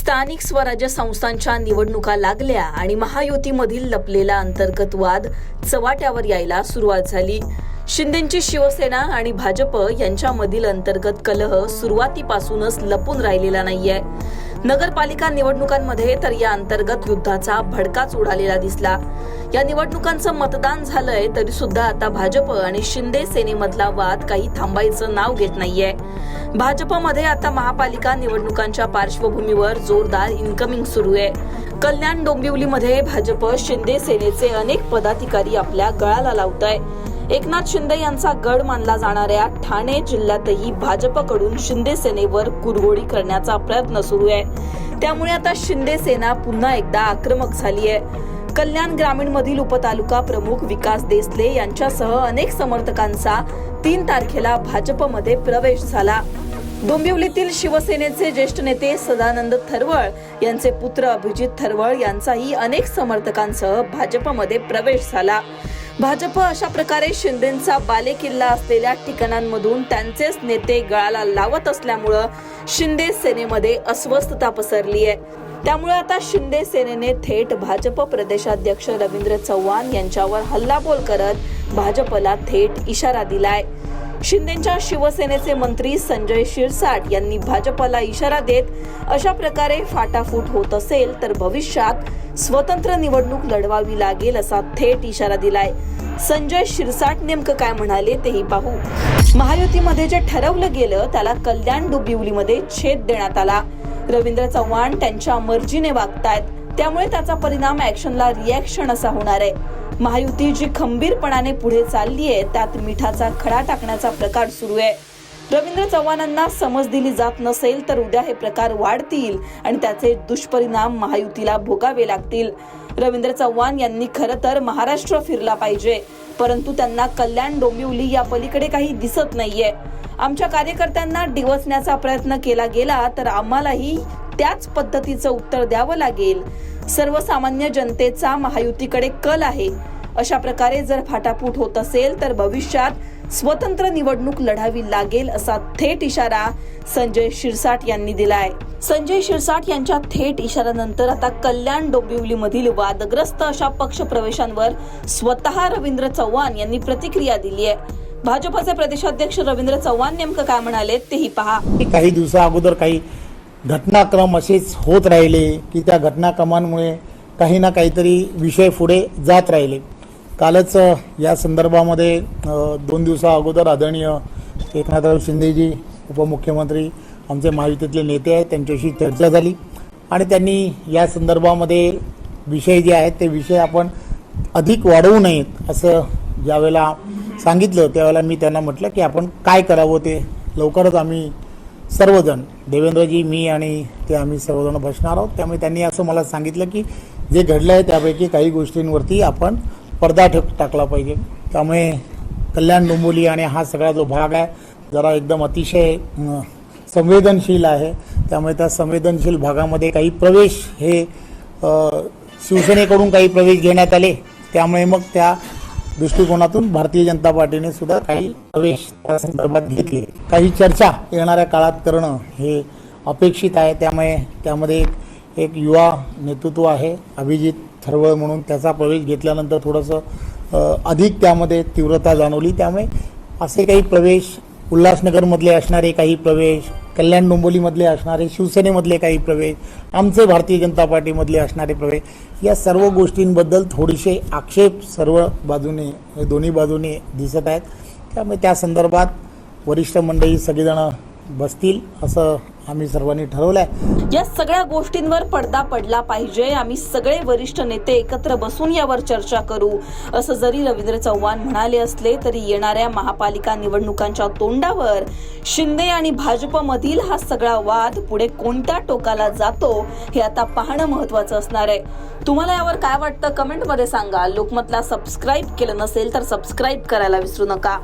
स्थानिक स्वराज्य संस्थांच्या निवडणुका लागल्या आणि महायुतीमधील लपलेला अंतर्गत वाद चव्हाट्यावर यायला सुरुवात झाली। शिंदेंची शिवसेना आणि भाजप यांच्यामधील अंतर्गत कलह सुरुवातीपासूनच लपून राहिलेला नाहीये। नगरपालिका निवडणुकांमध्ये तर या अंतर्गत युद्धाचा भडकाच उडालेला दिसला। या निवडणुकांचं मतदान झालंय तरी सुद्धा आता भाजप आणि शिंदे सेनेमधला वाद काही थांबायचं नाव घेत नाहीये। भाजपमध्ये आता महापालिका निवडणुकांच्या पार्श्वभूमीवर जोरदार इन्कमिंग सुरू आहे। कल्याण डोंबिवलीमध्ये भाजप शिंदे सेनेचे अनेक पदाधिकारी आपल्या गळाला लावताय। एकनाथ शिंदे यांचा गड मानला जाणाऱ्या ठाणे जिल्ह्यातही भाजपकडून शिंदे सेनेवर कुरघोडी करण्याचा प्रयत्न सुरू आहे। त्यामुळे आता शिंदे सेना पुन्हा एकदा आक्रमक झाली आहे। कल्याण ग्रामीण मधील उपतालुका प्रमुख विकास देसले यांच्यासह अनेक समर्थकांचा 3 तारखेला भाजपमध्ये प्रवेश झाला। डोंबिवलीतील शिवसेनेचे ज्येष्ठ नेते सदानंद थरवळ यांचे पुत्र अभिजित थरवळ यांचाही अनेक समर्थकांसह भाजपमध्ये प्रवेश झाला। भाजप अशा प्रकारे शिंदेंचा बालेकिल्ला असलेल्या ठिकाणांमधून त्यांचेच नेते गळाला लावत असल्यामुळे शिंदे सेनेमध्ये अस्वस्थता पसरली आहे। त्यामुळे आता शिंदे सेनेने थेट भाजप प्रदेशाध्यक्ष रवींद्र चव्हाण यांच्यावर हल्लाबोल करत भाजपला थेट इशारा दिलाय। शिंदेंच्या शिवसेनेचे मंत्री संजय शिरसाट यांनी भाजपला इशारा देत अशा प्रकारे फाटाफूट होत असेल तर भविष्यात स्वतंत्र निवडणूक लढवावी लागेल असा थेट इशारा दिलाय। संजय शिरसाट नेमकं काय म्हणाले तेही पाहू। महायुतीमध्ये जे ठरवलं गेलं त्याला कल्याण डोंबिवलीमध्ये छेद देण्यात आला। रवींद्र चव्हाण त्यांच्या मर्जीने वागतायत, त्यामुळे त्याचा परिणाम ऍक्शनला रिएक्शन असा होणार आहे। महायुती जी खंबीरपणाने पुढे चालली आहे त्यात मिठाचा खडा टाकण्याचा प्रकार सुरू आहे। रवींद्र चव्हाणांना समज दिली जात नसेल तर उद्या हे प्रकार वाढतील आणि त्याचे दुष्परिणाम महायुतीला भोगावे लागतील। रवींद्र चव्हाण यांनी खरं तर महाराष्ट्र फिरला पाहिजे, परंतु त्यांना कल्याण डोंबिवली या पलीकडे काही दिसत नाहीये। आमच्या कार्यकर्त्यांना डिवचण्याचा प्रयत्न केला गेला तर आम्हालाही त्याच पद्धतीचं उत्तर द्यावं लागेल। सर्वसामान्य जनतेचा महायुतीकडे कल आहे। अशा प्रकारे जर फाटाफूट होत असेल तर भविष्यात स्वतंत्र निवडणूक लढावी लागेल असा थेट इशारा संजय शिरसाट यांनी दिलाय। संजय शिरसाट यांच्या थेट इशाऱ्यानंतर आता कल्याण डोंबिवलीमधील वादग्रस्त अशा पक्ष प्रवेशांवर स्वतः रवींद्र चव्हाण यांनी प्रतिक्रिया दिली आहे। भाजपचे प्रदेशाध्यक्ष रवींद्र चव्हाण नेमकं काय म्हणाले तेही पहा। काही दिवसा अगोदर काही घटनाक्रम असेच होत राहिले की त्या घटनाक्रमांमुळे काही ना काहीतरी विषय पुढे जात राहिले। कालच या संदर्भामध्ये 2 दिवसा अगोदर आदरणीय एकनाथराव शिंदेजी उपमुख्यमंत्री आमचे महायुतीतले नेते आहेत त्यांच्याशी चर्चा झाली आणि त्यांनी या संदर्भामध्ये विषय जे आहेत ते विषय आपण अधिक वाढवू नयेत असं ज्यावेळेला सांगितलं त्यावेळेला मी त्यांना म्हटलं की आपण काय करावं ते लवकरच आम्ही सर्वजण देवेंद्रजी मी आणि ते आम्ही सर्वजण बसणार आहोत। त्यामुळे त्यांनी असं मला सांगितलं की जे घडलं आहे त्यापैकी काही गोष्टींवरती आपण पडदा टाकला पाहिजे। त्यामुळे कल्याण डोंबिवली आणि हा सगळा जो भाग आहे जरा एकदम अतिशय संवेदनशील आहे। त्यामुळे त्या संवेदनशील भागामध्ये काही प्रवेश हे शिवसेनेकडून काही प्रवेश घेण्यात आले। त्यामुळे मग त्या दृष्टिकोनातून भारतीय जनता पार्टीने सुद्धा काही प्रवेश त्या संदर्भात घेतले। काही चर्चा येणाऱ्या काळात करणं हे अपेक्षित आहे। त्यामुळे त्यामध्ये एक युवा नेतृत्व आहे अभिजित थरवळ म्हणून, त्याचा प्रवेश घेतल्यानंतर थोडंसं अधिक त्यामध्ये तीव्रता जाणवली। त्यामुळे असे काही प्रवेश उल्हासनगरमधले असणारे काही प्रवेश, कल्याण डोंबिवलीमधले असणारे शिवसेनेमधले काही प्रवेश, आमचे भारतीय जनता पार्टीमधले असणारे प्रवेश, या सर्व गोष्टींबद्दल थोडेसे आक्षेप सर्व बाजूने दोन्ही बाजूने दिसत आहेत। त्यामुळे त्या संदर्भात वरिष्ठ मंडळी सगळेजण बसतील असं आम्ही सर्वांनी ठरवलंय। या सगळ्या गोष्टींवर पडदा पडला पाहिजे। आम्ही सगळे वरिष्ठ नेते एकत्र बसून यावर चर्चा करू असं जरी रवींद्र चव्हाण म्हणाले असले तरी येणाऱ्या महापालिका निवडणुकांच्या तोंडावर शिंदे आणि भाजपमधील हा सगळा वाद पुढे कोणत्या टोकाला जातो हे आता पाहणं महत्त्वाचं असणार आहे। तुम्हाला यावर काय वाटतं कमेंटमध्ये सांगा। लोकमतला सबस्क्राईब केलं नसेल तर सबस्क्राईब करायला विसरू नका।